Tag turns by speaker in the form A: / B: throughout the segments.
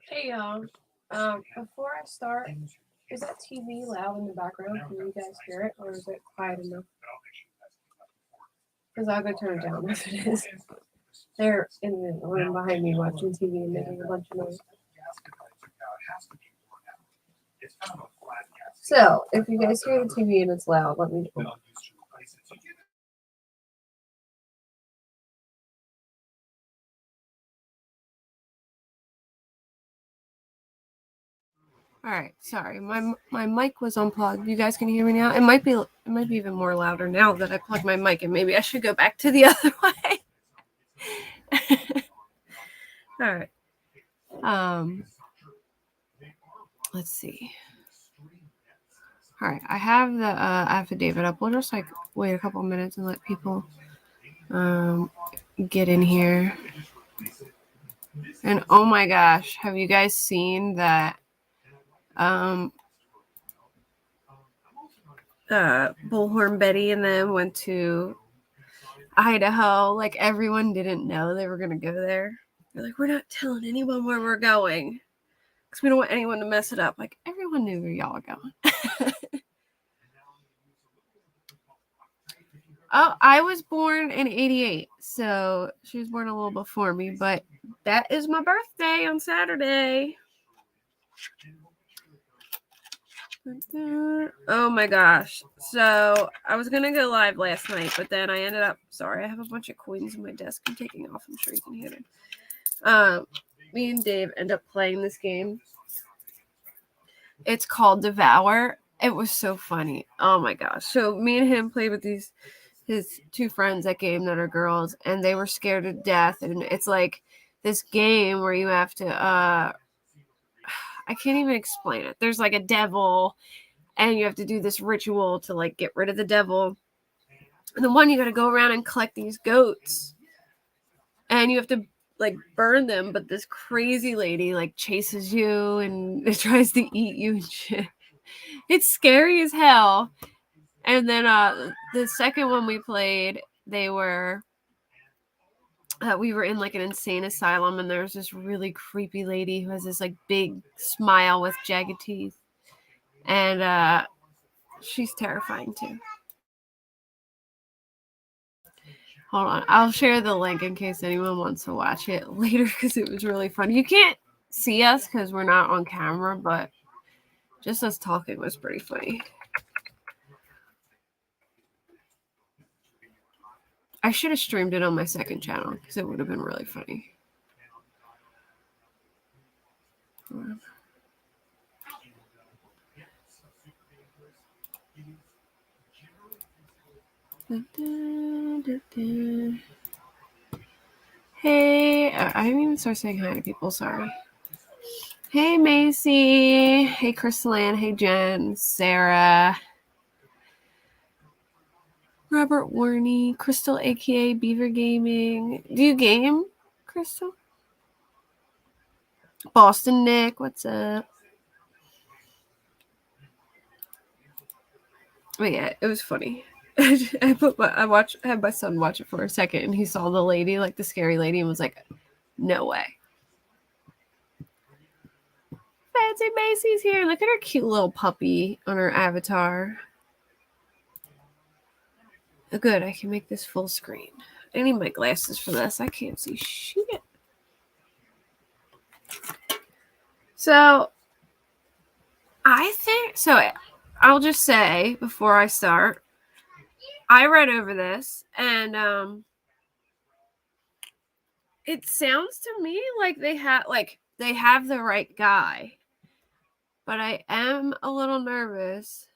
A: Hey y'all. Before I start, is that TV loud in the background? Can you guys hear it, or is it quiet enough? Because I'll go turn it down if it is. They're in the room behind me watching TV and making a bunch of noise. So, if you guys hear the TV and it's loud, let me know. All right, sorry, my mic was unplugged. You guys can hear me now. It might be even more louder now that I plugged my mic in. Maybe I should go back to the other way. All right. Let's see. All right, I have the affidavit up. We'll just like wait a couple minutes and let people get in here. And oh my gosh, have you guys seen that Bullhorn Betty and them went to Idaho? Like everyone didn't know they were gonna go there. They're like, we're not telling anyone where we're going because we don't want anyone to mess it up. Like everyone knew where y'all are going. Oh, I was born in 88, so she was born a little before me, but that is my birthday on Saturday. Oh my gosh. So I was gonna go live last night, but then I ended up sorry, I have a bunch of coins in my desk I'm taking off. I'm sure you can hear them. Me and Dave end up playing this game. It's called Devour. It was so funny. Oh my gosh. So me and him played with his two friends that game that are girls, and they were scared to death. And it's like this game where you have to I can't even explain it. There's like a devil, and you have to do this ritual to like get rid of the devil. And the one you got to go around and collect these goats, and you have to like burn them. But this crazy lady like chases you and it tries to eat you and shit. It's scary as hell. And then the second one we played, we were in like an insane asylum, and there was this really creepy lady who has this like big smile with jagged teeth, and she's terrifying too. Hold on, I'll share the link in case anyone wants to watch it later because it was really fun. You can't see us because we're not on camera, but just us talking was pretty funny. I should have streamed it on my second channel because it would have been really funny. Hey, I didn't even start saying hi to people, sorry. Hey, Macy. Hey, Crystalline. Hey, Jen. Sarah. Robert Warney. Crystal, aka Beaver Gaming. Do you game, Crystal? Boston Nick, what's up? But yeah, it was funny. I had my son watch it for a second, and he saw the lady, like the scary lady, and was like, "No way." Fancy Macy's here. Look at her cute little puppy on her avatar. Oh, good, I can make this full screen. I need my glasses for this. I can't see shit. So, I'll just say before I start, I read over this, and it sounds to me like they have the right guy, but I am a little nervous.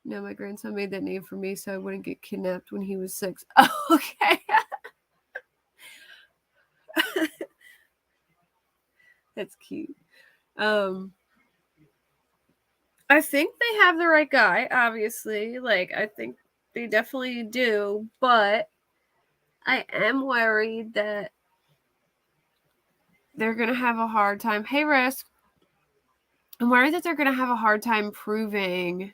A: No, my grandson made that name for me so I wouldn't get kidnapped when he was 6. Oh, okay. That's cute. I think they have the right guy, obviously. Like, I think they definitely do, but I am worried that they're going to have a hard time. Hey, Risk. I'm worried that they're going to have a hard time proving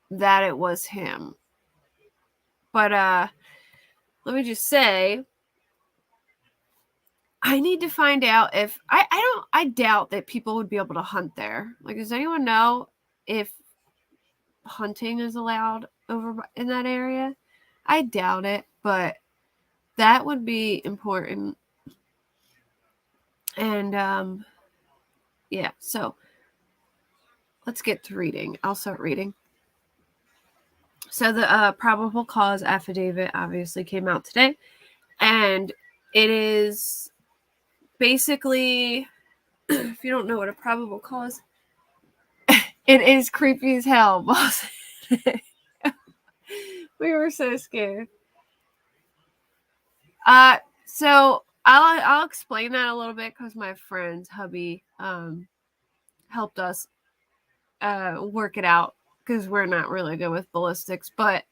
A: that it was him. But let me just say, I need to find out if I doubt that people would be able to hunt there. Like, does anyone know if hunting is allowed over in that area? I doubt it, but that would be important. And yeah, so let's get to reading. I'll start reading. So the probable cause affidavit obviously came out today, and it is basically, if you don't know what a probable cause, it is creepy as hell, boss. We were so scared. So I'll explain that a little bit because my friend's hubby helped us work it out because we're not really good with ballistics, but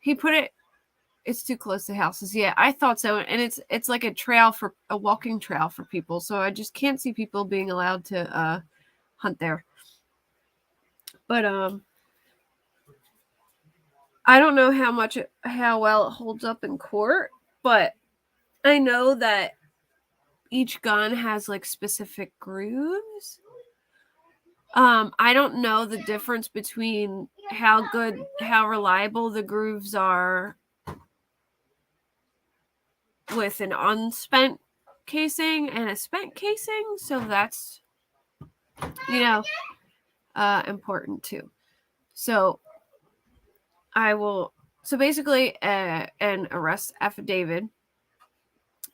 A: he put it. It's too close to houses. Yeah, I thought so, and it's like a walking trail for people. So I just can't see people being allowed to hunt there. But I don't know how well it holds up in court, but I know that each gun has like specific grooves. I don't know the difference between how reliable the grooves are with an unspent casing and a spent casing, so that's important too. So basically an arrest affidavit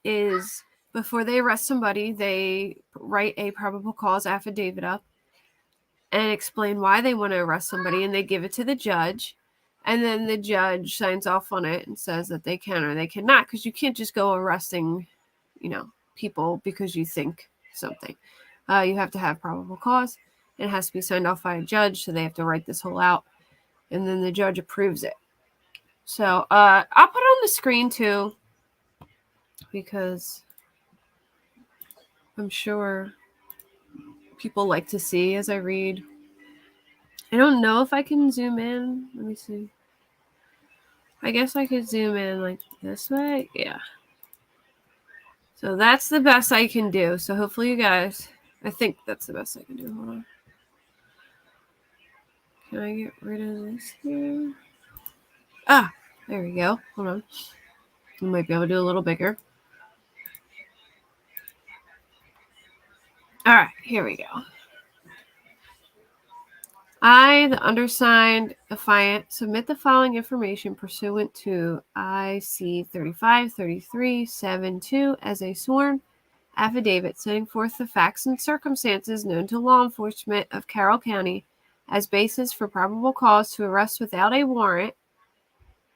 A: is before they arrest somebody, they write a probable cause affidavit up and explain why they want to arrest somebody, and they give it to the judge, and then the judge signs off on it and says that they can or they cannot, because you can't just go arresting people because you think something. You have to have probable cause. It has to be signed off by a judge, so they have to write this whole out, and then the judge approves it. So I'll put it on the screen too, because I'm sure people like to see as I read. I don't know if I can zoom in. Let me see. I guess I could zoom in like this way. Yeah. So that's the best I can do. So hopefully you guys, I think that's the best I can do. Hold on. Can I get rid of this here? Ah, there we go. Hold on. I might be able to do a little bigger. All right, here we go. I, the undersigned affiant, submit the following information pursuant to IC 353372 as a sworn affidavit setting forth the facts and circumstances known to law enforcement of Carroll County as basis for probable cause to arrest without a warrant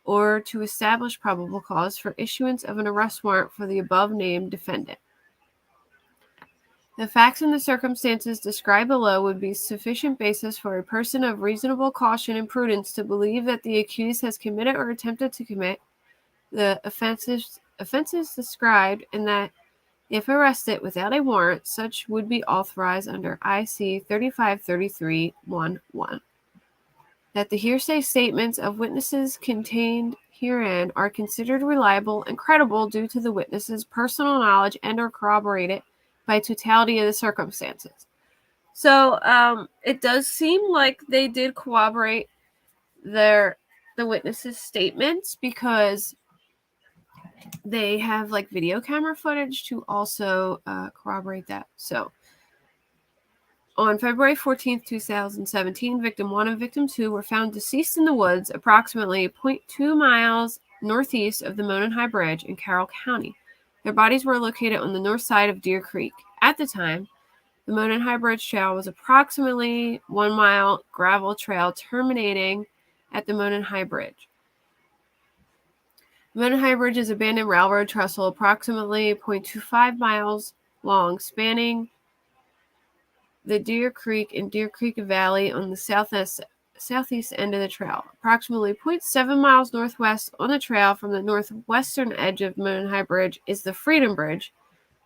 A: or to establish probable cause for issuance of an arrest warrant for the above-named defendant. The facts and the circumstances described below would be sufficient basis for a person of reasonable caution and prudence to believe that the accused has committed or attempted to commit the offenses described, and that if arrested without a warrant, such would be authorized under IC 353311. That the hearsay statements of witnesses contained herein are considered reliable and credible due to the witnesses' personal knowledge and are corroborated by totality of the circumstances. So it does seem like they did corroborate the witnesses' statements, because they have like video camera footage to also corroborate that. So on February 14th, 2017, Victim 1 and Victim 2 were found deceased in the woods approximately 0.2 miles northeast of the Monon High Bridge in Carroll County. Their bodies were located on the north side of Deer Creek. At the time, the Monon High Bridge Trail was approximately 1 mile gravel trail terminating at the Monon High Bridge. The Monon High Bridge is an abandoned railroad trestle approximately 0.25 miles long, spanning the Deer Creek and Deer Creek Valley on the southeast end of the trail. Approximately 0.7 miles northwest on the trail from the northwestern edge of Monon High Bridge is the Freedom Bridge,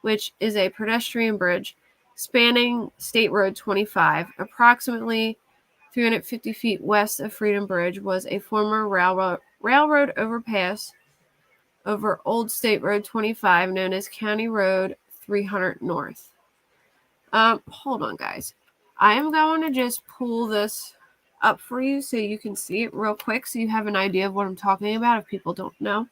A: which is a pedestrian bridge spanning State Road 25. Approximately 350 feet west of Freedom Bridge was a former railroad overpass over Old State Road 25, known as County Road 300 North. Hold on, guys. I am going to just pull this up for you so you can see it real quick so you have an idea of what I'm talking about if people don't know.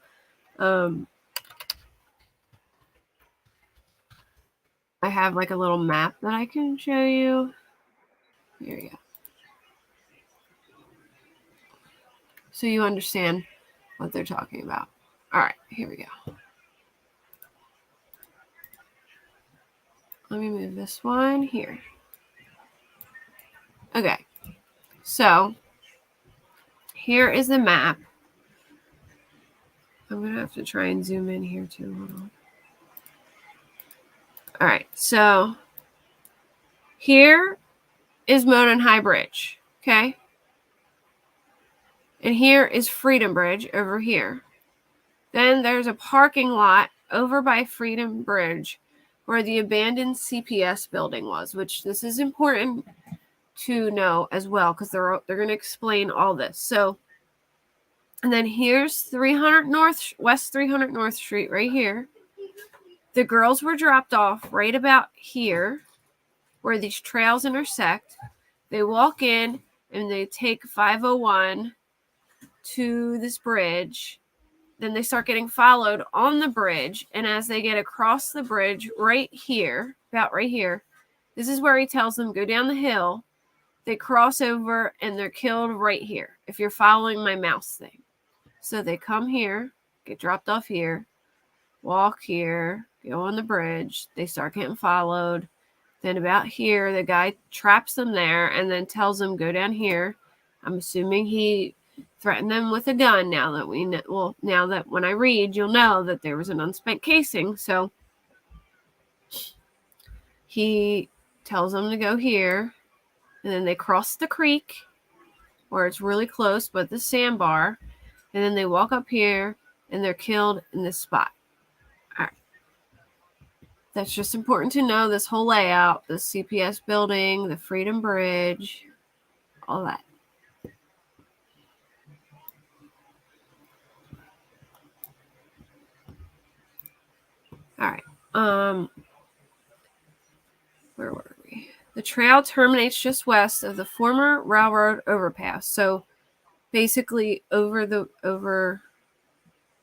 A: I have like a little map that I can show you. Here you go. So you understand what they're talking about. All right, here we go. Let me move this one here. Okay, so here is the map. I'm going to have to try and zoom in here too. Hold on. All right, so here is Monon High Bridge, okay? And here is Freedom Bridge over here. Then there's a parking lot over by Freedom Bridge where the abandoned CPS building was, which this is important to know as well because they're going to explain all this. So, and then here's 300 North, West 300 North Street right here. The girls were dropped off right about here where these trails intersect. They walk in and they take 501 to this bridge. Then they start getting followed on the bridge. And as they get across the bridge right here, about right here, this is where he tells them, go down the hill. They cross over and they're killed right here, if you're following my mouse thing. So they come here, get dropped off here, walk here, go on the bridge. They start getting followed. Then about here, the guy traps them there and then tells them, go down here. I'm assuming he threatened them with a gun now that we know. Well, now that when I read, you'll know that there was an unspent casing. So he tells them to go here. And then they cross the creek where it's really close, but the sandbar. And then they walk up here and they're killed in this spot. All right. That's just important to know, this whole layout, the CPS building, the Freedom Bridge, all that. All right. Where were we? The trail terminates just west of the former railroad overpass. So basically over the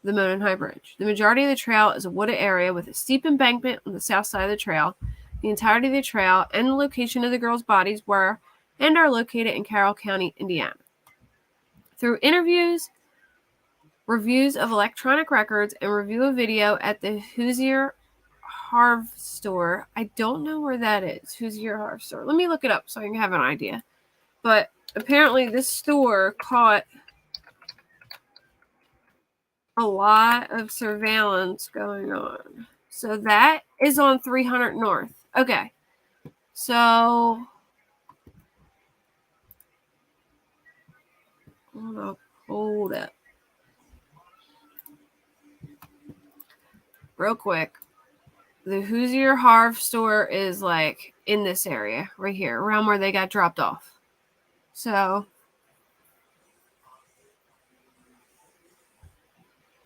A: Monon High Bridge. The majority of the trail is a wooded area with a steep embankment on the south side of the trail. The entirety of the trail and the location of the girls' bodies were and are located in Carroll County, Indiana. Through interviews, reviews of electronic records, and review of video at the Hoosier Harv store. I don't know where that is. Hoosier Harv store. Let me look it up so I can have an idea. But apparently this store caught a lot of surveillance going on. So that is on 300 North. Okay. So hold up. Real quick. The Hoosier Harv store is like in this area right here, around where they got dropped off. So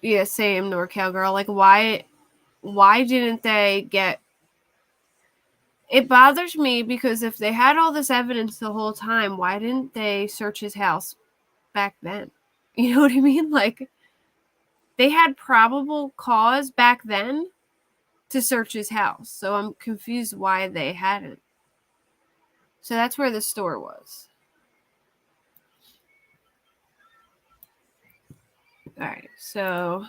A: yeah, same NorCal girl. Like why didn't they get? It bothers me because if they had all this evidence the whole time, why didn't they search his house back then? You know what I mean? Like they had probable cause back then to search his house. So I'm confused why they hadn't. So that's where the store was. All right, so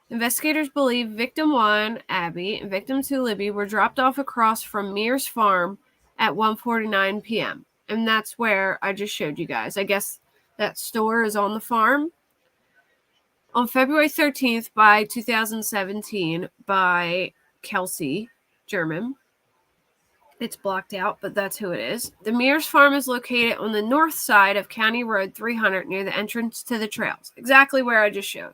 A: investigators believe victim 1, Abby, and victim 2, Libby, were dropped off across from Mears Farm at 1:49 p.m. And that's where I just showed you guys. I guess that store is on the farm. On February 13th by 2017 by Kelsey German. It's blocked out, but that's who it is. The Mears Farm is located on the north side of County Road 300 near the entrance to the trails, exactly where I just showed.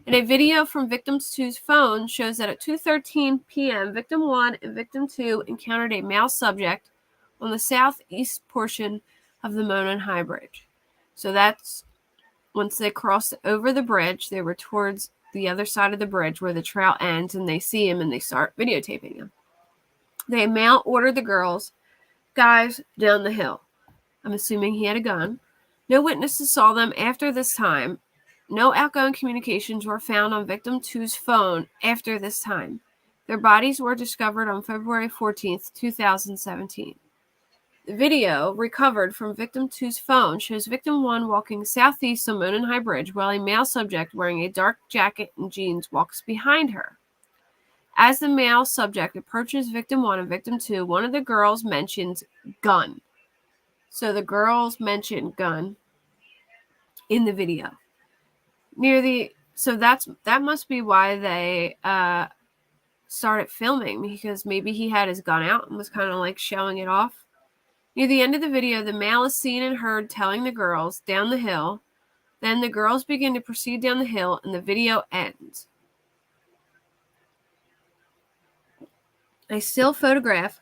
A: And a video from victim 2's phone shows that at 2:13 p.m., victim 1 and victim 2 encountered a male subject on the southeast portion of the Monon High Bridge. So that's Once they crossed over the bridge, they were towards the other side of the bridge where the trail ends, and they see him and they start videotaping him. They mail ordered the guys down the hill. I'm assuming he had a gun. No witnesses saw them after this time. No outgoing communications were found on victim 2's phone after this time. Their bodies were discovered on February 14th, 2017. The video recovered from victim 2's phone shows victim 1 walking southeast on Monon High Bridge while a male subject wearing a dark jacket and jeans walks behind her. As the male subject approaches victim 1 and victim 2, one of the girls mentions gun. So the girls mentioned gun in the video. That must be why they started filming, because maybe he had his gun out and was kind of like showing it off. Near the end of the video, the male is seen and heard telling the girls down the hill. Then the girls begin to proceed down the hill and the video ends. A still photograph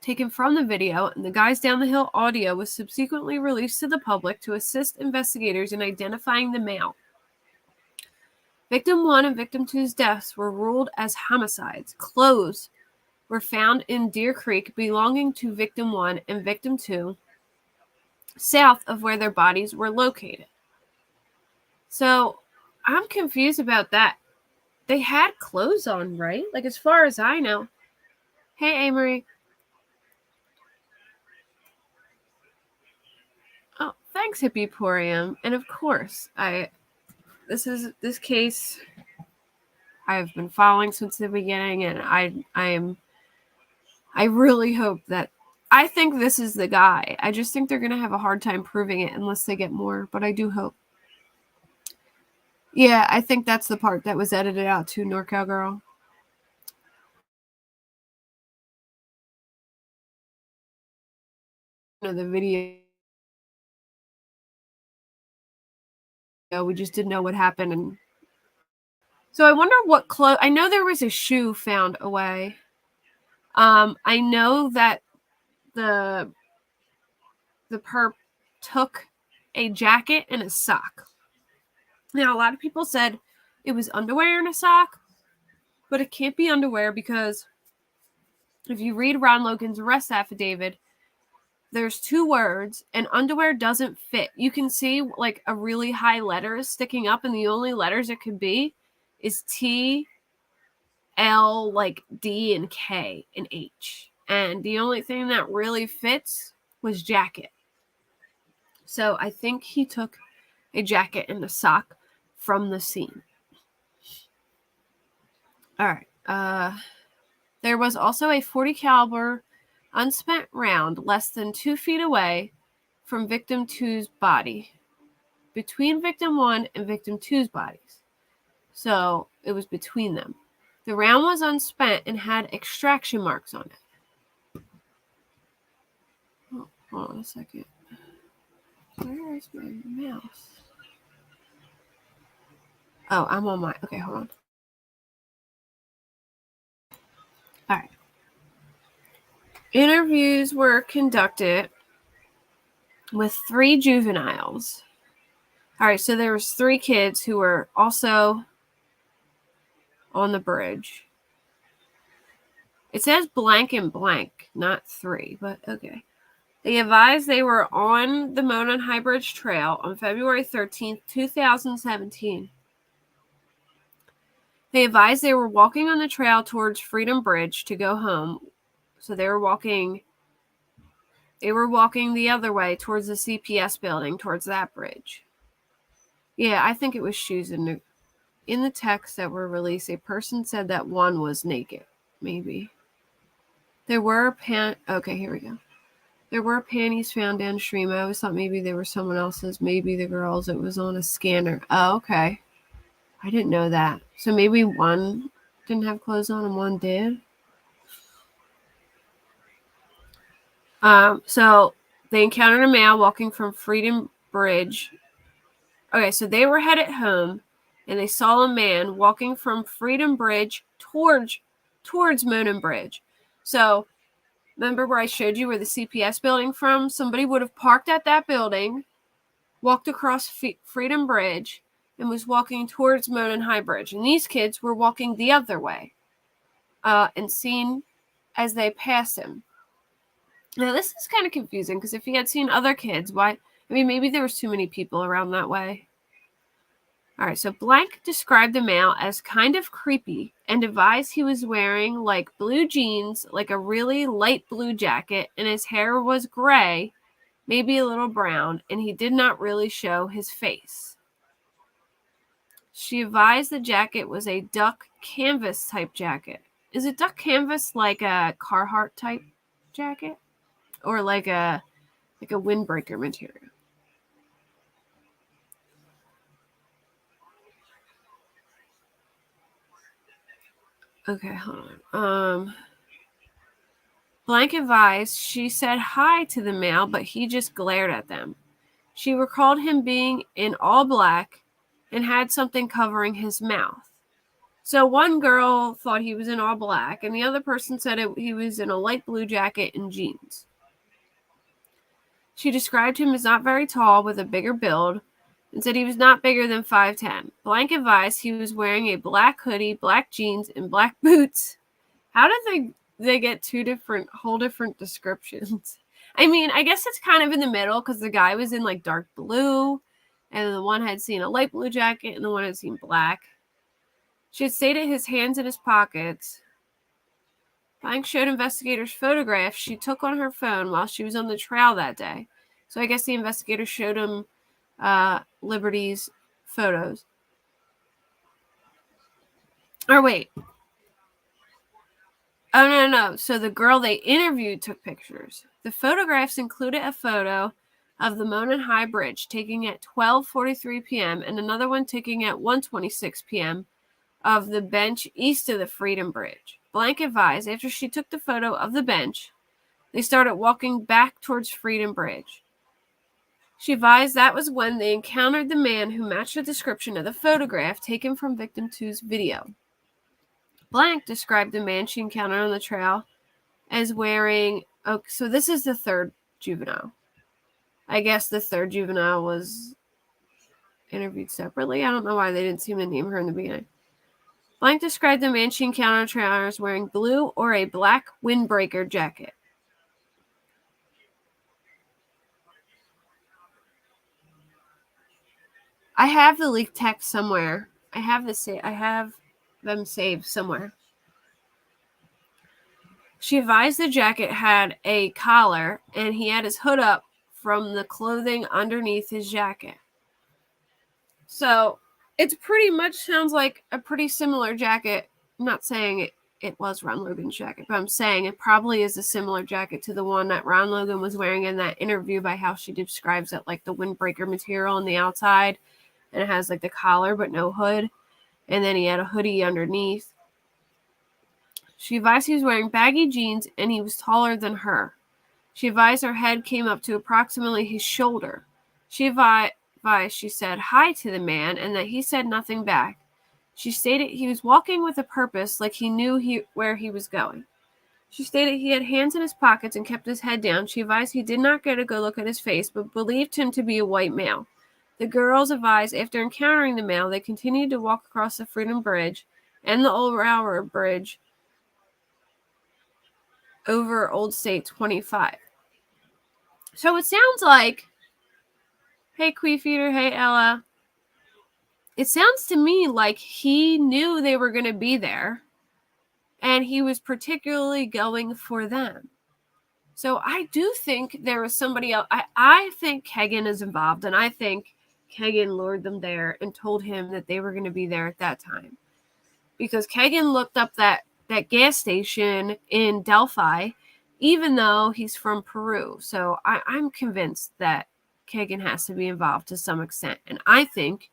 A: taken from the video and the guys down the hill audio was subsequently released to the public to assist investigators in identifying the male. Victim 1 and victim 2's deaths were ruled as homicides. Clothes were found in Deer Creek belonging to victim 1 and victim 2, south of where their bodies were located. So I'm confused about that. They had clothes on, right? Like, as far as I know. Hey, Amory. Oh, thanks, Hippiporium. And of course, this case I've been following since the beginning, and I really hope that, I think this is the guy. I just think they're going to have a hard time proving it unless they get more, but I do hope. Yeah, I think that's the part that was edited out too, NorCal Girl. The video, we just didn't know what happened. And so I wonder what clothes. I know there was a shoe found away. I know that the perp took a jacket and a sock. Now, a lot of people said it was underwear and a sock, but it can't be underwear, because if you read Ron Logan's arrest affidavit, there's 2 words, and underwear doesn't fit. You can see like a really high letters sticking up, and the only letters it could be is T, L, like D and K and H. And the only thing that really fits was jacket. So I think he took a jacket and a sock from the scene. All right. There was also a .40 caliber unspent round less than 2 feet away from victim 2's body, between victim 1 and victim 2's bodies. So it was between them. The round was unspent and had extraction marks on it. Oh, hold on a second. Where is my mouse? Oh, I'm on my... Okay, hold on. All right. Interviews were conducted with 3 juveniles. All right, so there was 3 kids who were also on the bridge. It says blank and blank, not 3, but okay. They advised they were on the Monon High Bridge Trail on February 13th, 2017. They advised they were walking on the trail towards Freedom Bridge to go home. So they were walking the other way towards the CPS building, towards that bridge. Yeah, I think it was shoes. In the text that were released, a person said that 1 was naked. Maybe. There were okay, here we go. There were panties found downstream. I always thought maybe they were someone else's. Maybe the girls. It was on a scanner. Oh, okay. I didn't know that. So maybe 1 didn't have clothes on and 1 did. So they encountered a male walking from Freedom Bridge. Okay, so they were headed home, and they saw a man walking from Freedom Bridge towards Monon Bridge. So remember where I showed you where the CPS building from? Somebody would have parked at that building, walked across Freedom Bridge and was walking towards Monon High Bridge. And these kids were walking the other way and seen as they passed him. Now, this is kind of confusing because if he had seen other kids, why? I mean, maybe there was too many people around that way. All right, so Blank described the male as kind of creepy and advised he was wearing like blue jeans, like a really light blue jacket, and his hair was gray, maybe a little brown, and he did not really show his face. She advised the jacket was a duck canvas type jacket. Is it duck canvas like a Carhartt type jacket? Or like a windbreaker material? Okay, hold on. Blank advised she said hi to the male, but he just glared at them. She recalled him being in all black and had something covering his mouth. So one girl thought he was in all black, and the other person said he was in a light blue jacket and jeans. She described him as not very tall with a bigger build and said he was not bigger than 5'10". Blank advised he was wearing a black hoodie, black jeans, and black boots. How did they get whole different descriptions? I mean, I guess it's kind of in the middle because the guy was in like dark blue and the one had seen a light blue jacket and the one had seen black. She had stated his hands in his pockets. Blank showed investigators photographs she took on her phone while she was on the trail that day. So I guess the investigators showed him Liberty's photos. Or wait. Oh, no. So the girl they interviewed took pictures. The photographs included a photo of the Monon High Bridge taken at 12:43 p.m. and another one taken at 1:26 p.m. of the bench east of the Freedom Bridge. Blank advised after she took the photo of the bench, they started walking back towards Freedom Bridge. She advised that was when they encountered the man who matched the description of the photograph taken from victim 2's video. Blank described the man she encountered on the trail as wearing... Oh, so this is the third juvenile. I guess the third juvenile was interviewed separately. I don't know why they didn't seem to name her in the beginning. Blank described the man she encountered on the trail as wearing blue or a black windbreaker jacket. I have the leaked text somewhere. I have them saved somewhere. She advised the jacket had a collar and he had his hood up from the clothing underneath his jacket. So it pretty much sounds like a pretty similar jacket. I'm not saying it was Ron Logan's jacket, but I'm saying it probably is a similar jacket to the one that Ron Logan was wearing in that interview by how she describes it, like the windbreaker material on the outside. And it has like the collar but no hood. And then he had a hoodie underneath. She advised he was wearing baggy jeans and he was taller than her. She advised her head came up to approximately his shoulder. She advised she said hi to the man and that he said nothing back. She stated he was walking with a purpose, like he knew where he was going. She stated he had hands in his pockets and kept his head down. She advised he did not get a good look at his face, but believed him to be a white male. The girls advised after encountering the male, they continued to walk across the Freedom Bridge and the Old Railroad Bridge over Old State 25. So it sounds like, hey, Queefeater, hey, Ella. It sounds to me like he knew they were going to be there and he was particularly going for them. So I do think there was somebody else. I think Kegan is involved, and I think Kegan lured them there and told him that they were going to be there at that time. Because Kegan looked up that gas station in Delphi, even though he's from Peru. So I'm convinced that Kegan has to be involved to some extent. And I think...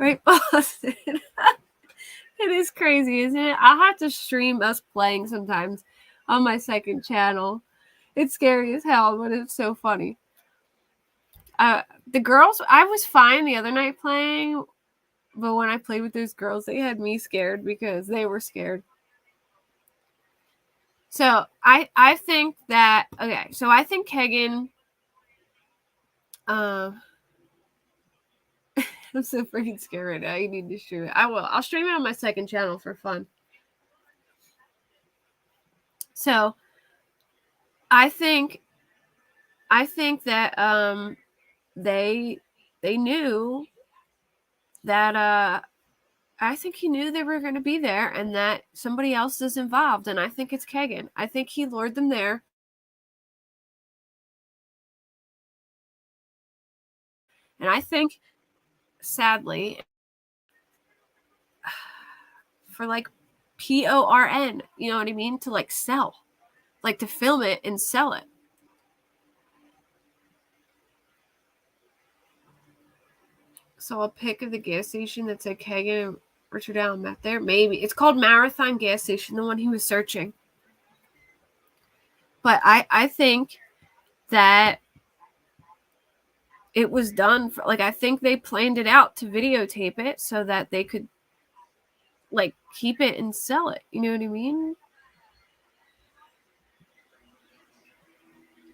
A: right, Boston. It is crazy, isn't it? I'll have to stream us playing sometimes on my second channel. It's scary as hell, but it's so funny. The girls, I was fine the other night playing, but when I played with those girls, they had me scared because they were scared. So I think that, okay, so I think Kegan, I'm so freaking scared right now. You need to stream it. I will. I'll stream it on my second channel for fun. So I think that they knew that I think he knew they were going to be there and that somebody else is involved, and I think it's Kegan. I think he lured them there. And I think, sadly, for like PORN, you know what I mean? To like sell, like to film it and sell it. So a pic of the gas station that said Kegan and Richard Allen met there. Maybe it's called Marathon Gas Station, the one he was searching. But I think that it was done for, like, I think they planned it out to videotape it so that they could like keep it and sell it. You know what I mean?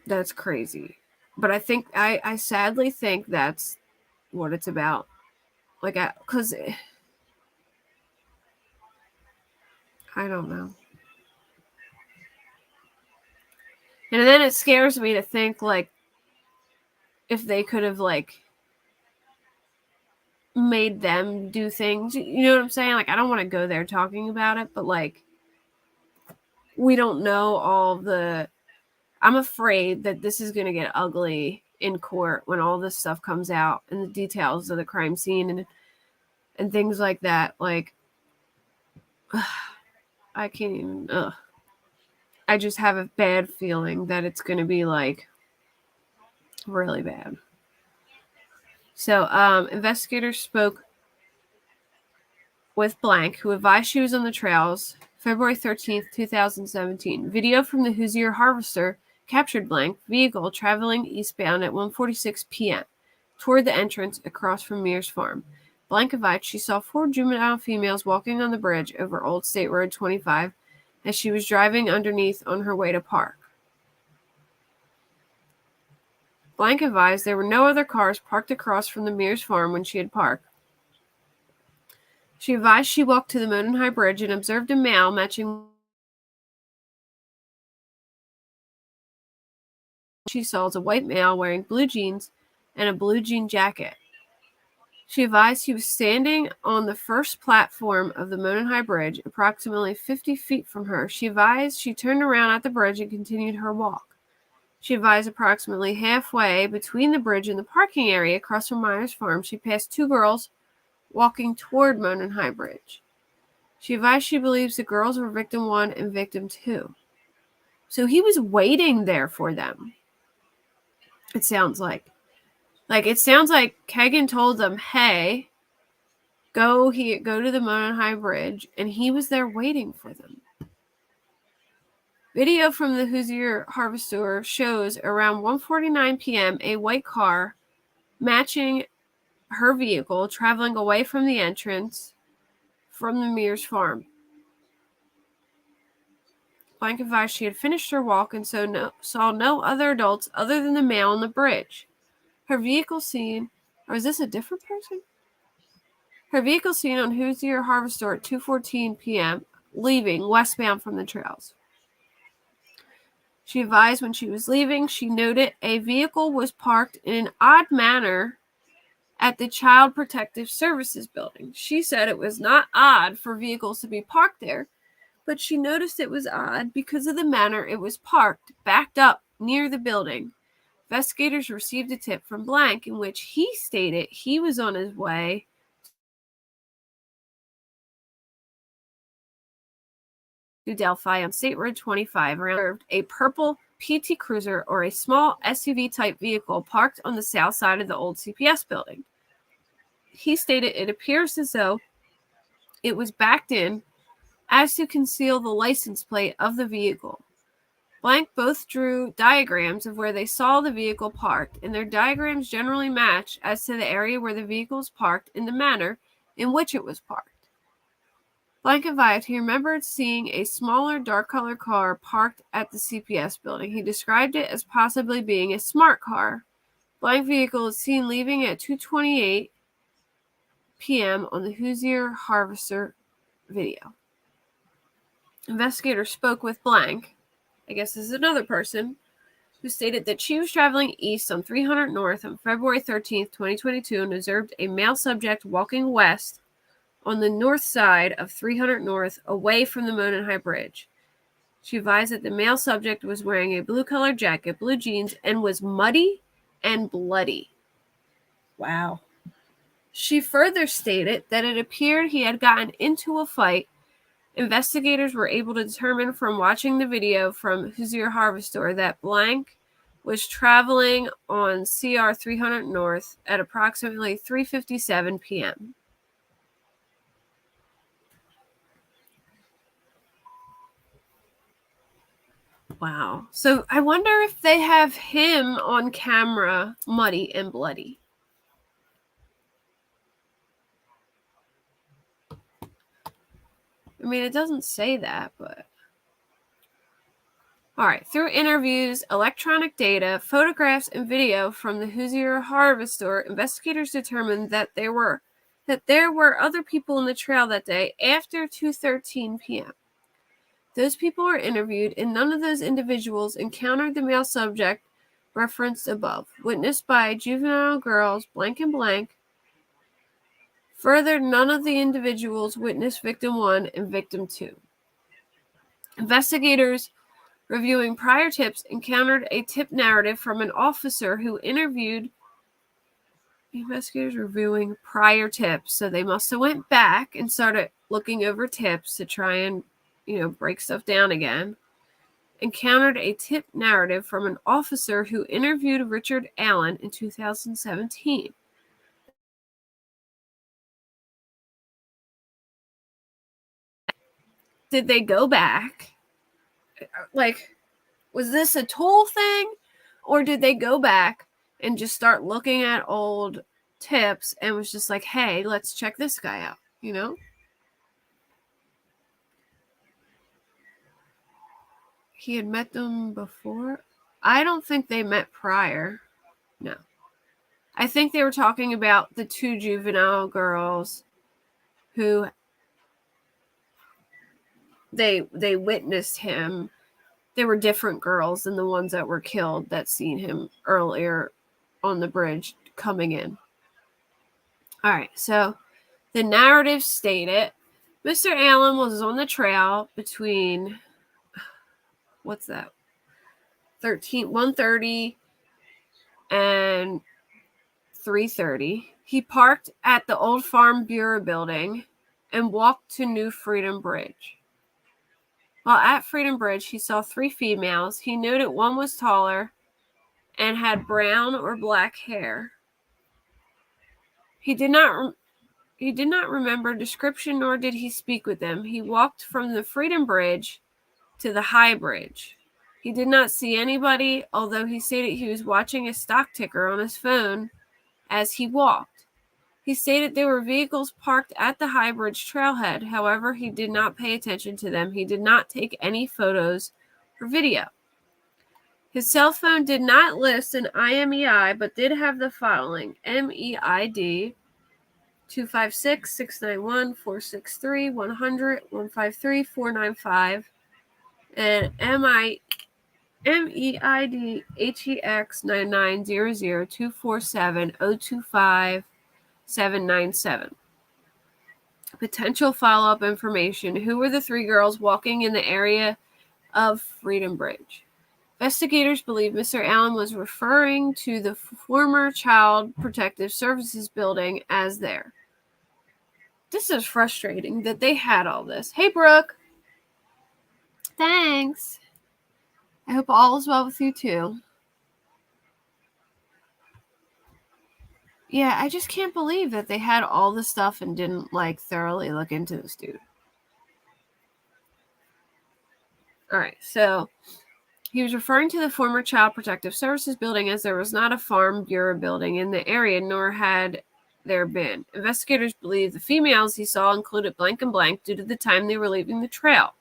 A: That's crazy. But I think I sadly think that's what it's about. Like, because I don't know. And then it scares me to think, like, if they could have, like, made them do things. You know what I'm saying? Like, I don't want to go there talking about it, but, like, we don't know all the... I'm afraid that this is going to get ugly in court when all this stuff comes out and the details of the crime scene and things like that. Like, I can't even... I just have a bad feeling that it's going to be, like, really bad. So, investigators spoke with Blank, who advised she was on the trails February 13th, 2017. Video from the Hoosier Harvester captured Blank vehicle traveling eastbound at 1:46 p.m. toward the entrance across from Mears Farm. Blank advised she saw 4 juvenile females walking on the bridge over Old State Road 25 as she was driving underneath on her way to park. Blank advised there were no other cars parked across from the Mears Farm when she had parked. She advised she walked to the Monon High Bridge and observed a male matching she saw as a white male wearing blue jeans and a blue jean jacket. She advised he was standing on the first platform of the Monon High Bridge, approximately 50 feet from her. She advised she turned around at the bridge and continued her walk. She advised approximately halfway between the bridge and the parking area across from Myers Farm, she passed 2 girls walking toward Monon High Bridge. She advised she believes the girls were victim 1 and victim 2. So he was waiting there for them. It sounds like. It sounds like Kegan told them, hey, go to the Monon High Bridge, and he was there waiting for them. Video from the Hoosier Harvester shows around 1:49 p.m. a white car matching her vehicle traveling away from the entrance from the Mears Farm. Blank advised she had finished her walk and saw no other adults other than the male on the bridge. Her vehicle seen, or is this a different person? Her vehicle seen on Hoosier Harvester at 2:14 p.m. leaving westbound from the trails. She advised when she was leaving, she noted a vehicle was parked in an odd manner at the Child Protective Services building. She said it was not odd for vehicles to be parked there, but she noticed it was odd because of the manner it was parked, backed up near the building. Investigators received a tip from Blank in which he stated he was on his way to DELPHI on State Road 25 around a purple PT Cruiser or a small SUV-type vehicle parked on the south side of the old CPS building. He stated it appears as though it was backed in as to conceal the license plate of the vehicle. Blank both drew diagrams of where they saw the vehicle parked, and their diagrams generally match as to the area where the vehicle was parked and the manner in which it was parked. Blank advised he remembered seeing a smaller, dark-colored car parked at the CPS building. He described it as possibly being a smart car. Blank vehicle is seen leaving at 2:28 p.m. on the Hoosier Harvester video. Investigators spoke with Blank, I guess this is another person, who stated that she was traveling east on 300 North on February 13th, 2022, and observed a male subject walking west on the north side of 300 North, away from the Monon High Bridge. She advised that the male subject was wearing a blue-colored jacket, blue jeans, and was muddy and bloody. Wow. She further stated that it appeared he had gotten into a fight. Investigators were able to determine from watching the video from Hoosier Harvester that Blank was traveling on CR 300 North at approximately 3:57 p.m. Wow. So I wonder if they have him on camera muddy and bloody. I mean, it doesn't say that, but... All right. Through interviews, electronic data, photographs, and video from the Hoosier Harvester, investigators determined that there were other people in the trail that day after 2:13 p.m. Those people were interviewed, and none of those individuals encountered the male subject referenced above, witnessed by juvenile girls blank and blank. Further, none of the individuals witnessed victim 1 and victim 2. Investigators reviewing prior tips encountered a tip narrative from an officer who interviewed investigators reviewing prior tips. So they must have went back and started looking over tips to try and, break stuff down again. Encountered a tip narrative from an officer who interviewed Richard Allen in 2017. Did they go back? Like, was this a tool thing? Or did they go back and just start looking at old tips and was just like, hey, let's check this guy out, He had met them before? I don't think they met prior. No. I think they were talking about the 2 juvenile girls who they witnessed him. They were different girls than the ones that were killed that seen him earlier on the bridge coming in. All right, so the narrative stated Mr. Allen was on the trail between, 1:30 and 3:30. He parked at the Old Farm Bureau building and walked to New Freedom Bridge. While at Freedom Bridge, he saw 3 females. He noted one was taller and had brown or black hair. He did not remember description, nor did he speak with them. He walked from the Freedom Bridge to the High Bridge. He did not see anybody, although he stated he was watching a stock ticker on his phone as he walked. He stated there were vehicles parked at the High Bridge trailhead. However, he did not pay attention to them. He did not take any photos or video. His cell phone did not list an IMEI, but did have the following: MEID 256-691-463-100-153-495 and MEID HEX 9900-247-025-797. Potential follow-up information: who were the 3 girls walking in the area of Freedom Bridge? Investigators believe Mr. Allen was referring to the former Child Protective Services building as there. This is frustrating that they had all this. Hey, Brooke. Thanks. I hope all is well with you, too. Yeah, I just can't believe that they had all this stuff and didn't, thoroughly look into this dude. All right, so he was referring to the former Child Protective Services building as there was not a Farm Bureau building in the area, nor had there been. Investigators believe the females he saw included blank and blank due to the time they were leaving the trail,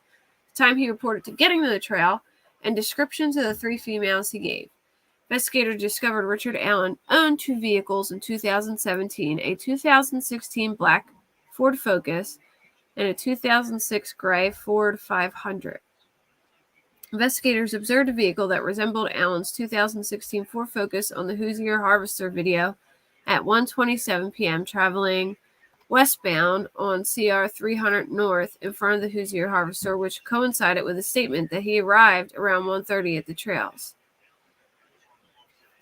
A: the time he reported to getting to the trail, and descriptions of the 3 females he gave. Investigators discovered Richard Allen owned 2 vehicles in 2017, a 2016 black Ford Focus and a 2006 gray Ford 500. Investigators observed a vehicle that resembled Allen's 2016 Ford Focus on the Hoosier Harvester video at 1:27 p.m. traveling westbound on CR 300 North in front of the Hoosier Harvester, which coincided with a statement that he arrived around 1:30 at the trails.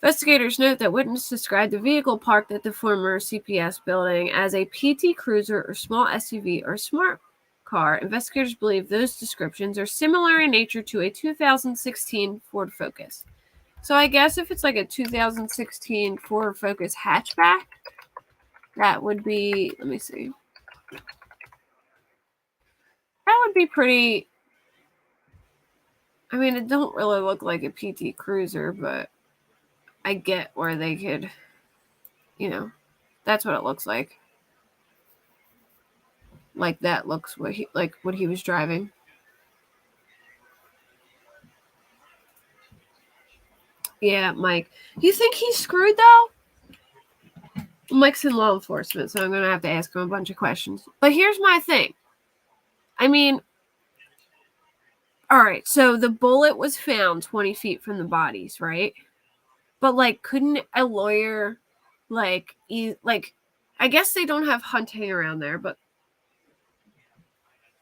A: Investigators note that witnesses described the vehicle parked at the former CPS building as a PT Cruiser or small SUV or smart car. Investigators believe those descriptions are similar in nature to a 2016 Ford Focus. So I guess if it's like a 2016 Ford Focus hatchback, that would be, let me see. That would be pretty, I mean, it don't really look like a PT Cruiser, but I get where they could, that's what it looks like. Like that looks what he was driving. Yeah, Mike. You think he's screwed though? Mike's in law enforcement, so I'm gonna have to ask him a bunch of questions. But here's my thing. I mean, all right, so the bullet was found 20 feet from the bodies, right? But like, couldn't a lawyer, I guess they don't have hunting around there, but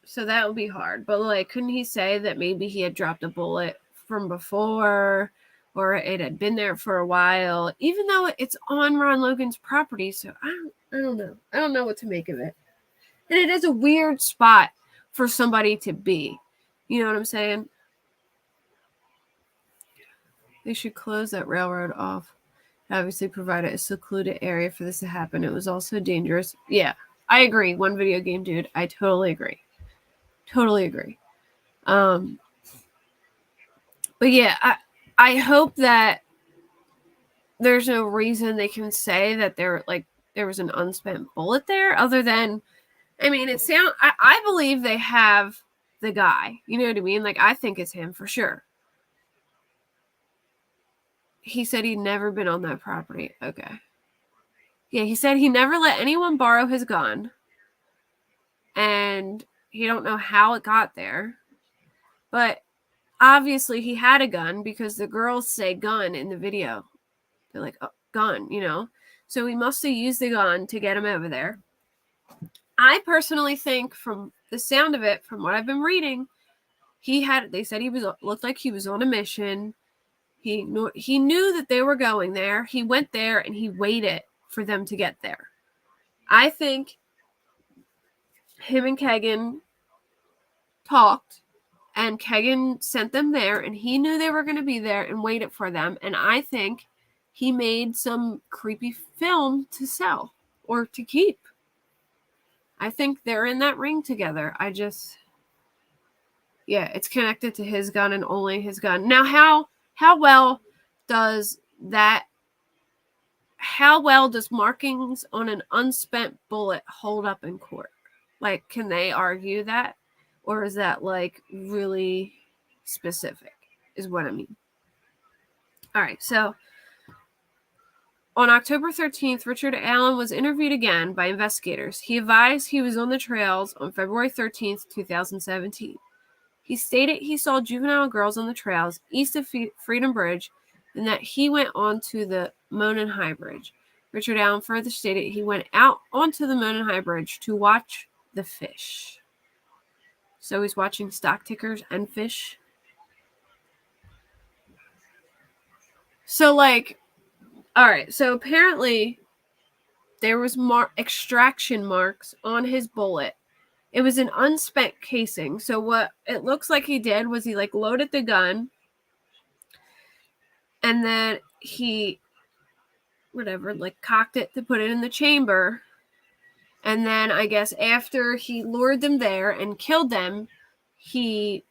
A: so that would be hard. But like, couldn't he say that maybe he had dropped a bullet from before, or it had been there for a while, even though it's on Ron Logan's property? So I don't know. I don't know what to make of it. And it is a weird spot for somebody to be. You know what I'm saying? They should close that railroad off. Obviously provided a secluded area for this to happen. It was also dangerous. Yeah, I agree. One video game, dude. I totally agree. Totally agree. But yeah, I hope that there's no reason they can say that there was an unspent bullet there, other than, I mean, I believe they have the guy. You know what I mean? Like, I think it's him for sure. He said he'd never been on that property. Okay. Yeah, he said he never let anyone borrow his gun. And he don't know how it got there. But obviously he had a gun because the girls say gun in the video. They're like, oh, gun, So he must have used the gun to get him over there. I personally think, from the sound of it, from what I've been reading, they said looked like he was on a mission. He knew that they were going there. He went there and he waited for them to get there. I think him and Kegan talked, and Kegan sent them there, and he knew they were going to be there and waited for them. And I think he made some creepy film to sell or to keep. I think they're in that ring together. It's connected to his gun and only his gun. Now, how well does markings on an unspent bullet hold up in court? Like, can they argue that? Or is that like really specific, is what I mean. All right, so on October 13th, Richard Allen was interviewed again by investigators. He advised he was on the trails on February 13th, 2017. He stated he saw juvenile girls on the trails east of Freedom Bridge and that he went on to the Monon High Bridge. Richard Allen further stated he went out onto the Monon High Bridge to watch the fish. So he's watching stock tickers and fish. So, like, all right. So apparently there was extraction marks on his bullet. It was an unspent casing. So what it looks like he did was he loaded the gun, and then he cocked it to put it in the chamber. And then I guess after he lured them there and killed them, he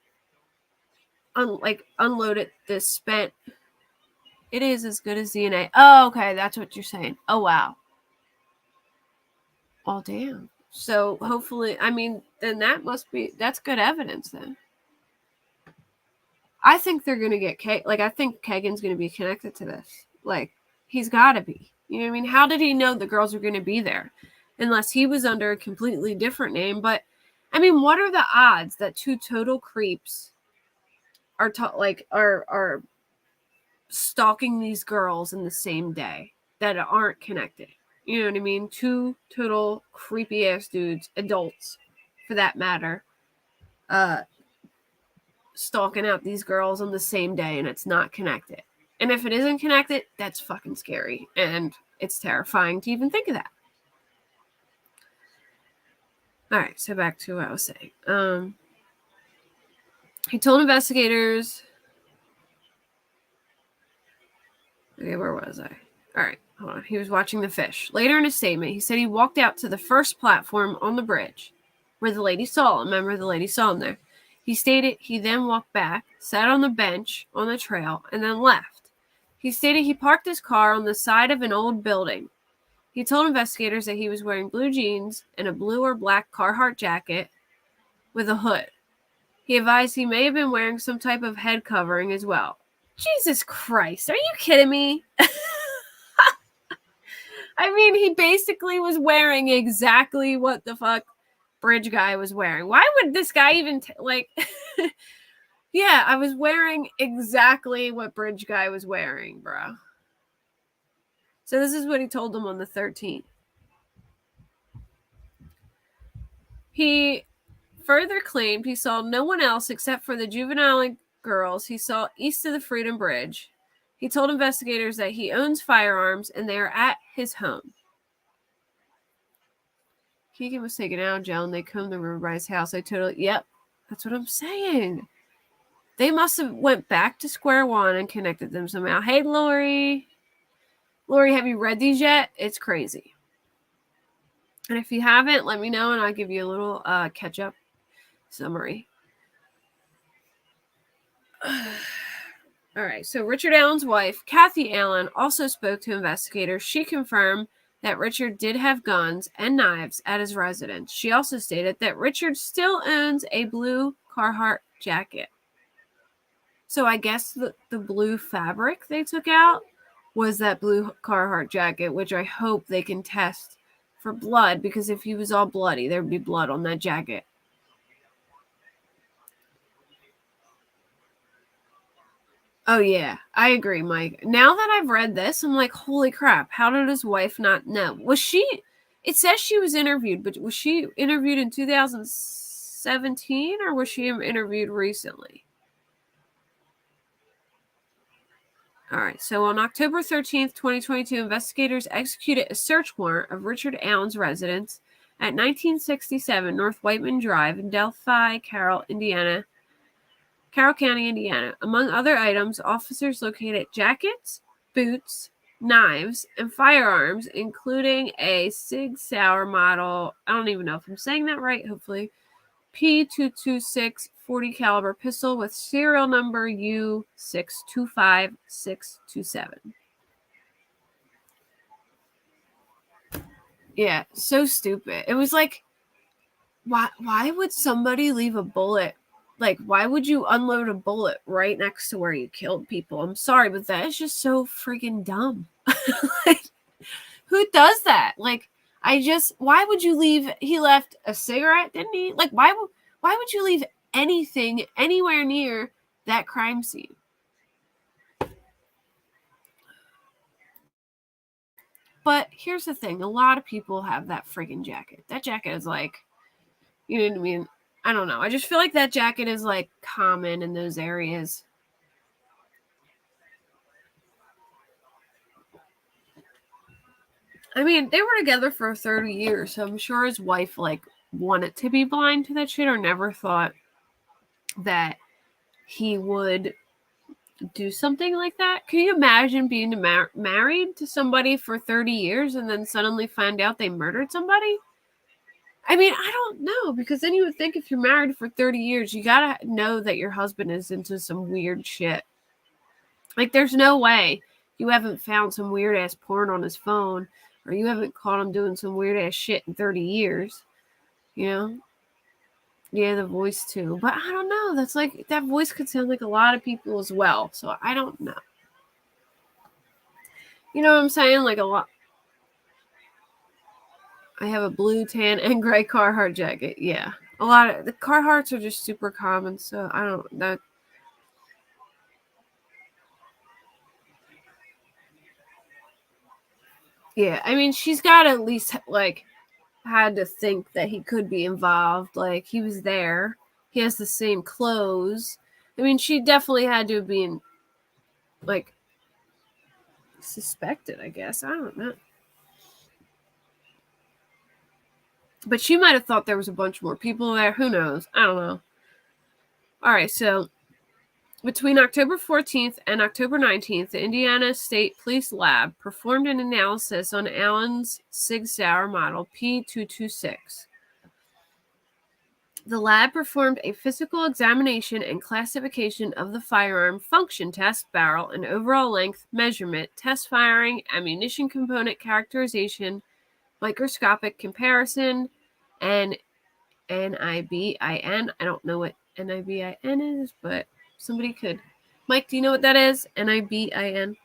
A: unloaded the spent. It is as good as DNA. Oh, okay, that's what you're saying. Oh, wow. Oh, damn. So hopefully, I mean, then that's good evidence then. I think they're going to get I think Kagan's going to be connected to this. Like, he's got to be. You know what I mean? How did he know the girls were going to be there? Unless he was under a completely different name. But, I mean, what are the odds that two total creeps are are stalking these girls in the same day that aren't connected? You know what I mean? Two total creepy ass dudes, adults for that matter, stalking out these girls on the same day, and it's not connected. And if it isn't connected, that's fucking scary, and it's terrifying to even think of that. All right, so back to what I was saying. He told investigators. Okay, where was I? All right, hold on. He was watching the fish. Later in his statement, he said he walked out to the first platform on the bridge where the lady saw him. Remember, the lady saw him there. He stated he then walked back, sat on the bench on the trail, and then left. He stated he parked his car on the side of an old building. He told investigators that he was wearing blue jeans and a blue or black Carhartt jacket with a hood. He advised he may have been wearing some type of head covering as well. Jesus Christ, are you kidding me? I mean, he basically was wearing exactly what the fuck Bridge Guy was wearing. Why would this guy even, yeah, I was wearing exactly what Bridge Guy was wearing, bro. So this is what he told them on the 13th. He further claimed he saw no one else except for the juvenile girls he saw east of the Freedom Bridge. He told investigators that he owns firearms and they are at his home. Keegan was taken out of jail and they come to Riverbride's house. Yep, that's what I'm saying. They must have went back to square one and connected them somehow. Hey, Lori. Lori, have you read these yet? It's crazy. And if you haven't, let me know and I'll give you a little catch-up summary. All right, so Richard Allen's wife, Kathy Allen, also spoke to investigators. She confirmed that Richard did have guns and knives at his residence. She also stated that Richard still owns a blue Carhartt jacket. So I guess the blue fabric they took out was that blue Carhartt jacket, which I hope they can test for blood, because if he was all bloody, there would be blood on that jacket. Oh, yeah, I agree, Mike. Now that I've read this, I'm like, holy crap, how did his wife not know? It says she was interviewed, but was she interviewed in 2017 or was she interviewed recently? All right, so on October 13th, 2022, investigators executed a search warrant of Richard Allen's residence at 1967 North Whiteman Drive in Delphi, Carroll County, Indiana. Among other items, officers located jackets, boots, knives, and firearms, including a Sig Sauer model, I don't even know if I'm saying that right, hopefully, P226 40 caliber pistol with serial number U625627. Yeah, so stupid. It was like, why would somebody leave a bullet? Like, why would you unload a bullet right next to where you killed people? I'm sorry, but that is just so freaking dumb. Like, who does that? Like, why would you leave? He left a cigarette, didn't he? Like, why would you leave anything anywhere near that crime scene? But here's the thing. A lot of people have that freaking jacket. That jacket is like, you know what I mean? I don't know. I just feel like that jacket is like common in those areas. I mean, they were together for 30 years, so I'm sure his wife like wanted to be blind to that shit or never thought that he would do something like that. Can you imagine being married to somebody for 30 years and then suddenly find out they murdered somebody? I mean, I don't know, because then you would think if you're married for 30 years, you gotta know that your husband is into some weird shit. Like, there's no way you haven't found some weird ass porn on his phone or you haven't caught him doing some weird ass shit in 30 years, you know? Yeah, the voice too. But I don't know. That's like, that voice could sound like a lot of people as well. So I don't know. You know what I'm saying? Like a lot. I have a blue, tan, and gray Carhartt jacket. Yeah. A lot of the Carhartts are just super common. So I don't, that. Yeah. I mean, she's got to at least like had to think that he could be involved. Like he was there. He has the same clothes. I mean, she definitely had to have been like suspected, I guess. I don't know. But she might have thought there was a bunch more people there. Who knows? I don't know. All right, so between October 14th and October 19th, the Indiana State Police Lab performed an analysis on Allen's Sig Sauer model P226. The lab performed a physical examination and classification of the firearm, function test, barrel, and overall length measurement, test firing, ammunition component characterization, microscopic comparison, and NIBIN. I don't know what NIBIN is, but somebody could. Mike, do you know what that is? NIBIN.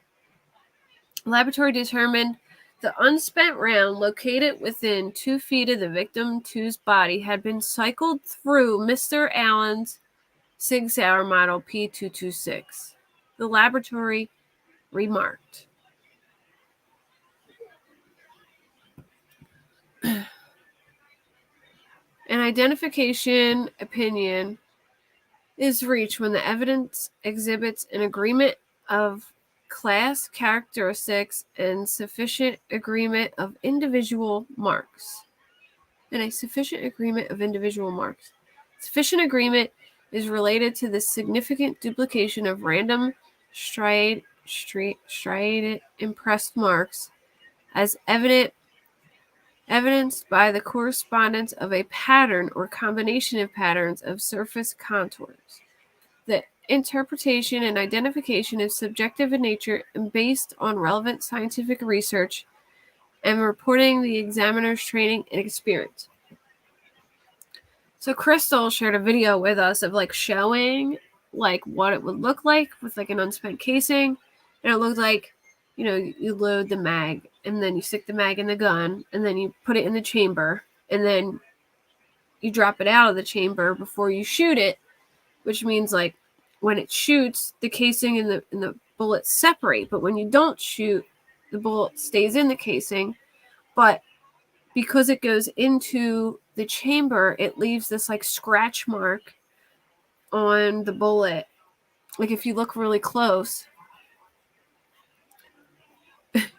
A: Laboratory determined the unspent round located within 2 feet of the victim 2's body had been cycled through Mr. Allen's Sig Sauer model P226. The laboratory remarked. An identification opinion is reached when the evidence exhibits an agreement of class characteristics and sufficient agreement of individual marks. Sufficient agreement is related to the significant duplication of random striated impressed marks as evidenced by the correspondence of a pattern or combination of patterns of surface contours. The interpretation and identification is subjective in nature and based on relevant scientific research and reporting the examiner's training and experience. So Crystal shared a video with us of like showing like what it would look like with like an unspent casing. And it looked like, you know, you load the mag and then you stick the mag in the gun and then you put it in the chamber and then you drop it out of the chamber before you shoot it, which means like when it shoots, the casing and the bullet separate. But when you don't shoot, the bullet stays in the casing. But because it goes into the chamber, it leaves this like scratch mark on the bullet. Like if you look really close.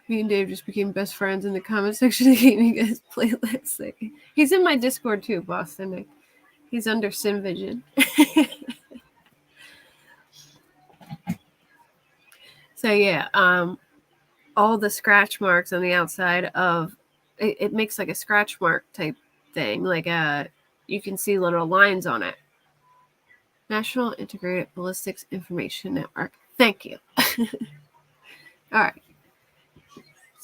A: Me and Dave just became best friends in the comment section of Gaming Guys playlist. Like, he's in my Discord too, Boston. He's under Sim Vision. So yeah, all the scratch marks on the outside of it makes like a scratch mark type thing. Like you can see little lines on it. National Integrated Ballistics Information Network. Thank you. All right.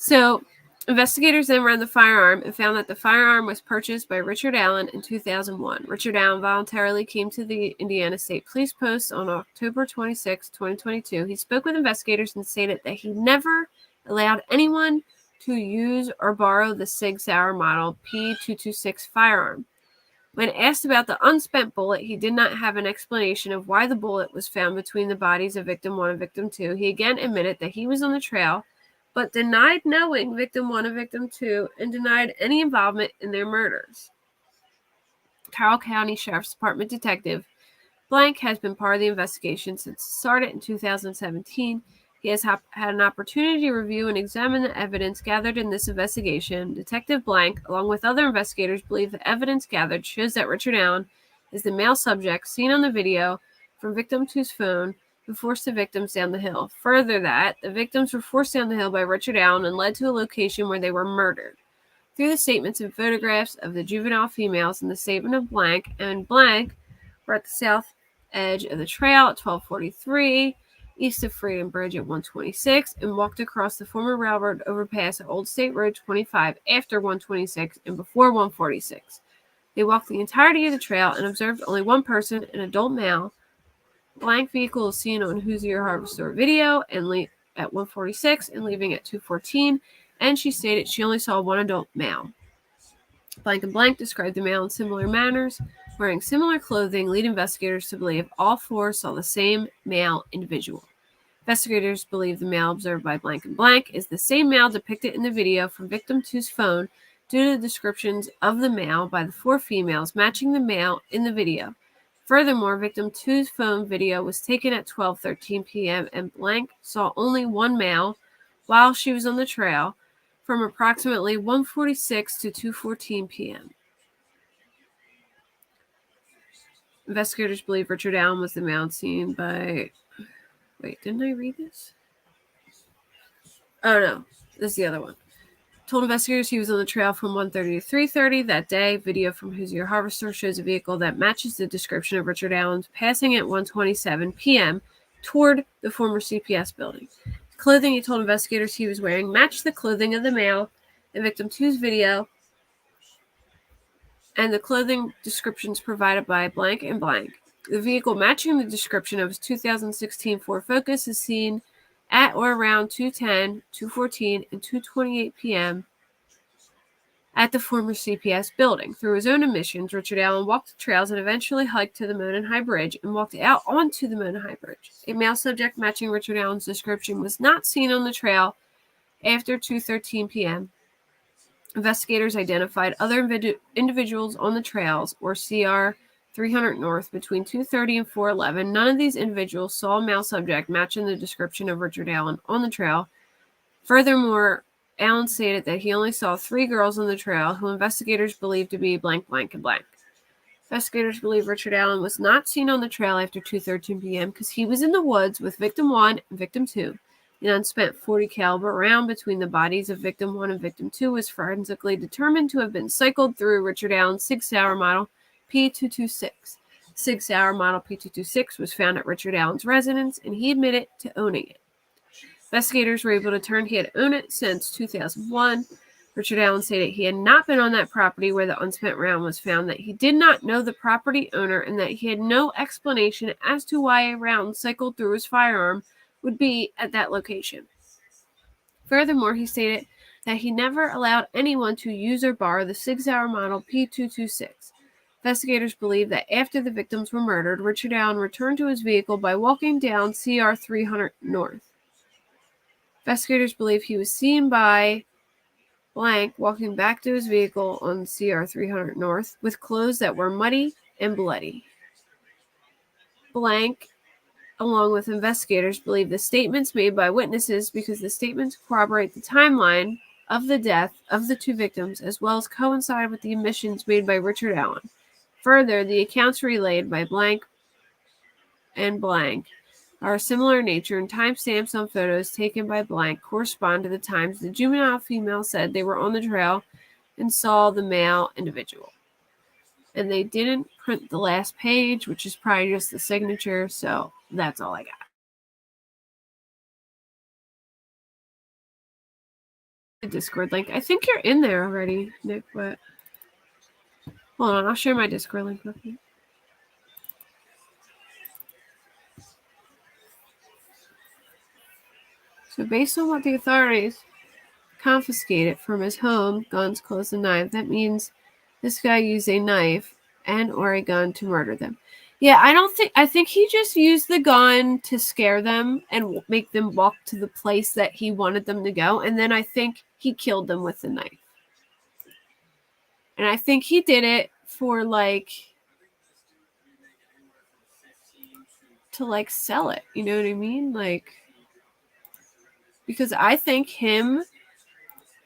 A: So, investigators then ran the firearm and found that the firearm was purchased by Richard Allen in 2001. Richard Allen voluntarily came to the Indiana State Police Post on October 26, 2022. He spoke with investigators and stated that he never allowed anyone to use or borrow the Sig Sauer model P226 firearm. When asked about the unspent bullet, he did not have an explanation of why the bullet was found between the bodies of Victim 1 and Victim 2. He again admitted that he was on the trail, but denied knowing Victim 1 and Victim 2 and denied any involvement in their murders. Carroll County Sheriff's Department Detective Blank has been part of the investigation since it started in 2017. He has had an opportunity to review and examine the evidence gathered in this investigation. Detective Blank, along with other investigators, believe the evidence gathered shows that Richard Allen is the male subject seen on the video from Victim 2's phone who forced the victims down the hill. Further, that the victims were forced down the hill by Richard Allen and led to a location where they were murdered. Through the statements and photographs of the juvenile females and the statement of Blank and Blank were at the south edge of the trail at 12:43 east of Freedom Bridge at 126 and walked across the former railroad overpass at Old State Road 25 after 126 and before 146. They walked the entirety of the trail and observed only one person, an adult male. Blank vehicle is seen on Hoosier Harvester video and at 146 and leaving at 214, and she stated she only saw one adult male. Blank and Blank described the male in similar manners, wearing similar clothing, lead investigators to believe all four saw the same male individual. Investigators believe the male observed by Blank and Blank is the same male depicted in the video from victim 2's phone due to the descriptions of the male by the four females matching the male in the video. Furthermore, victim 2's phone video was taken at 12:13 p.m. and Blank saw only one male while she was on the trail from approximately 1:46 to 2:14 p.m. Investigators believe Richard Allen was the male seen by... Wait, didn't I read this? Oh, no. This is the other one. Told investigators he was on the trail from 1:30 to 3:30 that day. Video from Hoosier Harvester shows a vehicle that matches the description of Richard Allen's passing at 1:27 p.m. toward the former CPS building. The clothing he told investigators he was wearing matched the clothing of the male in victim 2's video and the clothing descriptions provided by Blank and Blank. The vehicle matching the description of his 2016 Ford Focus is seen at or around 2:10, 2:14, and 2:28 p.m. at the former CPS building. Through his own admissions, Richard Allen walked the trails and eventually hiked to the Monon High Bridge and walked out onto the Monon High Bridge. A male subject matching Richard Allen's description was not seen on the trail after 2:13 p.m. Investigators identified other individuals on the trails, or CR 300 North, between 2:30 and 4:11. None of these individuals saw a male subject matching the description of Richard Allen on the trail. Furthermore, Allen stated that he only saw 3 girls on the trail who investigators believed to be Blank, Blank, and Blank. Investigators believe Richard Allen was not seen on the trail after 2:13 p.m. because he was in the woods with victim 1 and victim 2. An unspent .40 caliber round between the bodies of victim 1 and victim 2 was forensically determined to have been cycled through Richard Allen's Sig Sauer model P226. Sig Sauer model P226 was found at Richard Allen's residence, and he admitted to owning it. Investigators were able to determine he had owned it since 2001. Richard Allen stated he had not been on that property where the unspent round was found, that he did not know the property owner, and that he had no explanation as to why a round cycled through his firearm would be at that location. Furthermore, he stated that he never allowed anyone to use or borrow the Sig Sauer model P226. Investigators believe that after the victims were murdered, Richard Allen returned to his vehicle by walking down CR 300 North. Investigators believe he was seen by Blank walking back to his vehicle on CR 300 North with clothes that were muddy and bloody. Blank, along with investigators, believe the statements made by witnesses because the statements corroborate the timeline of the death of the 2 victims as well as coincide with the admissions made by Richard Allen. Further, the accounts relayed by Blank and Blank are a similar nature, and timestamps on photos taken by Blank correspond to the times the juvenile female said they were on the trail and saw the male individual. And they didn't print the last page, which is probably just the signature, so that's all I got. The Discord link. I think you're in there already, Nick, but hold on, I'll share my Discord link with you. So based on what the authorities confiscated from his home, guns, clothes, and knife, that means this guy used a knife and or a gun to murder them. Yeah, I think he just used the gun to scare them and make them walk to the place that he wanted them to go, and then I think he killed them with the knife. And I think he did it for to sell it, you know what I mean? Because I think him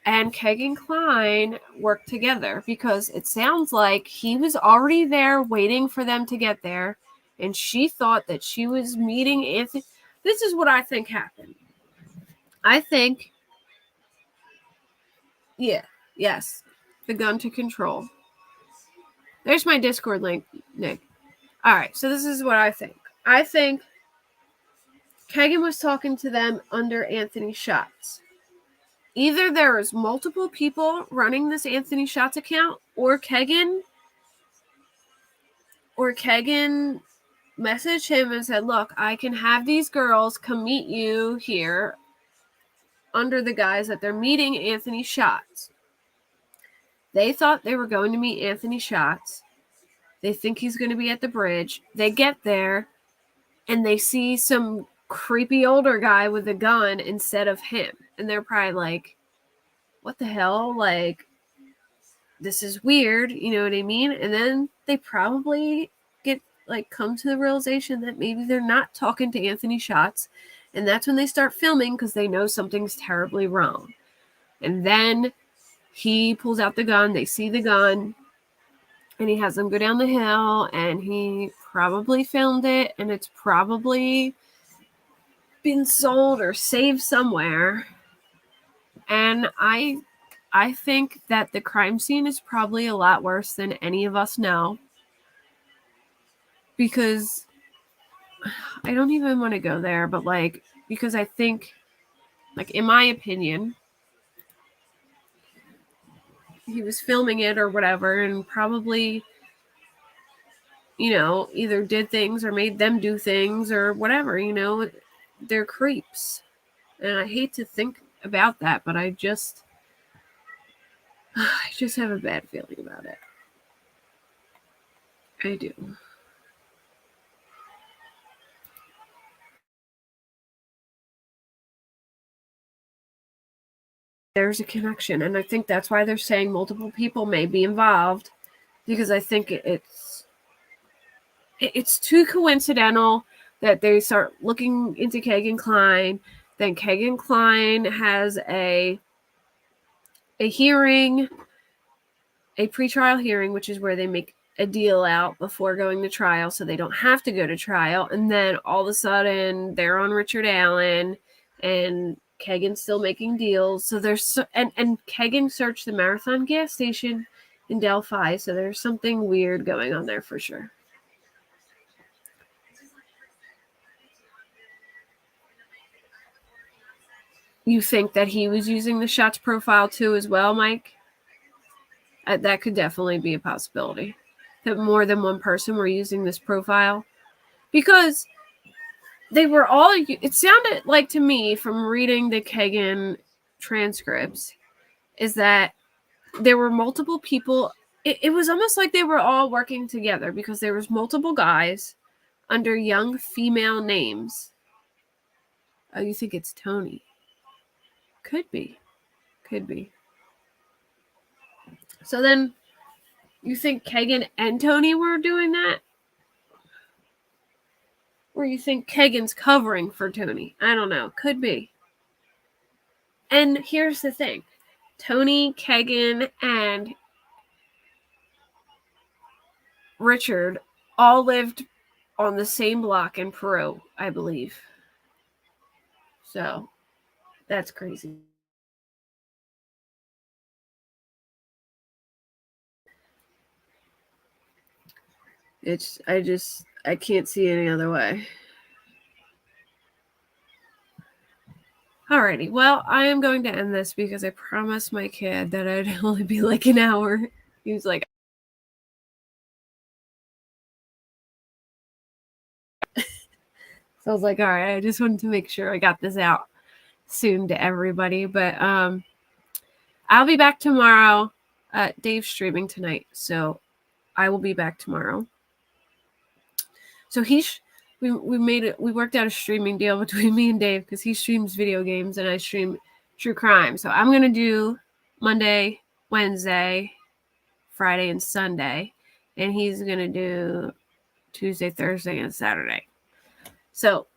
A: and Kegan Kline worked together, because it sounds like he was already there waiting for them to get there, and she thought that she was meeting Anthony. This is what I think happened. I think, yes, the gun to control. There's my Discord link, Nick. All right, so this is what I think. I think Kagan was talking to them under Anthony Schatz. Either there was multiple people running this Anthony Schatz account, or Kagan messaged him and said, look, I can have these girls come meet you here under the guise that they're meeting Anthony Schatz. They thought they were going to meet Anthony Schatz. They think he's going to be at the bridge. They get there, and they see some creepy older guy with a gun instead of him. And they're probably like, what the hell? Like, this is weird. You know what I mean? And then they probably come to the realization that maybe they're not talking to Anthony Schatz. And that's when they start filming, because they know something's terribly wrong. And then he pulls out the gun. They see the gun. And he has them go down the hill, and he probably filmed it, and it's probably been sold or saved somewhere. And I think that the crime scene is probably a lot worse than any of us know, because I don't even want to go there, but because I think, in my opinion, he was filming it or whatever, and probably, either did things or made them do things or whatever, they're creeps. And I hate to think about that, but I just have a bad feeling about it. I do. There's a connection, and I think that's why they're saying multiple people may be involved, because I think it's too coincidental that they start looking into Kagan Klein. Then Kagan Klein has a hearing, a pretrial hearing, which is where they make a deal out before going to trial, so they don't have to go to trial. And then all of a sudden they're on Richard Allen, and Kagan's still making deals. So there's and Kagan searched the Marathon gas station in Delphi, so there's something weird going on there for sure. You think that he was using the Schatz profile too as well, Mike? That could definitely be a possibility, that more than one person were using this profile, because they were all, it sounded like to me from reading the Kagan transcripts, is that there were multiple people. It was almost like they were all working together, because there was multiple guys under young female names. Oh, you think it's Tony? Could be. So then you think Kagan and Tony were doing that? Or you think Kagan's covering for Tony? I don't know. Could be. And here's the thing. Tony, Kagan, and Richard all lived on the same block in Peru, I believe. So that's crazy. I can't see any other way. Alrighty, well, I am going to end this, because I promised my kid that I'd only be like an hour. He was like, so I was like, all right, I just wanted to make sure I got this out soon to everybody. But I'll be back tomorrow. Dave's streaming tonight, so I will be back tomorrow. So we worked out a streaming deal between me and Dave, because he streams video games and I stream true crime. So I'm gonna do Monday, Wednesday, Friday, and Sunday, and he's gonna do Tuesday, Thursday, and Saturday. So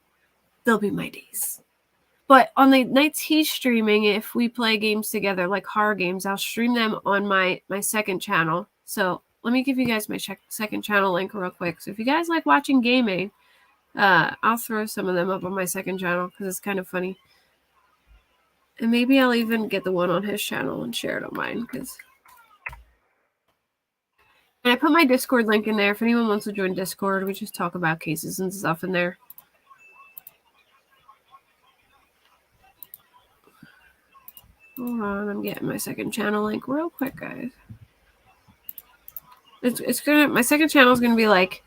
A: they'll be my days. But on the nights he's streaming, if we play games together, like horror games, I'll stream them on my second channel. So let me give you guys my second channel link real quick. So if you guys like watching gaming, I'll throw some of them up on my second channel, because it's kind of funny. And maybe I'll even get the one on his channel and share it on mine. And I put my Discord link in there. If anyone wants to join Discord, we just talk about cases and stuff in there. on, I'm getting my second channel link real quick, guys. It's gonna, my second channel is gonna be like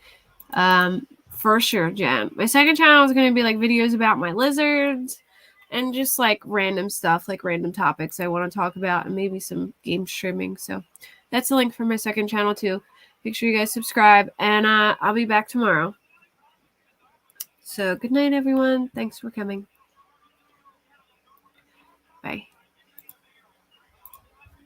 A: for sure, Jen. My second channel is gonna be like videos about my lizards and just like random stuff, like random topics I want to talk about, and maybe some game streaming. So that's the link for my second channel too. Make sure you guys subscribe, and I'll be back tomorrow. So good night, everyone. Thanks for coming.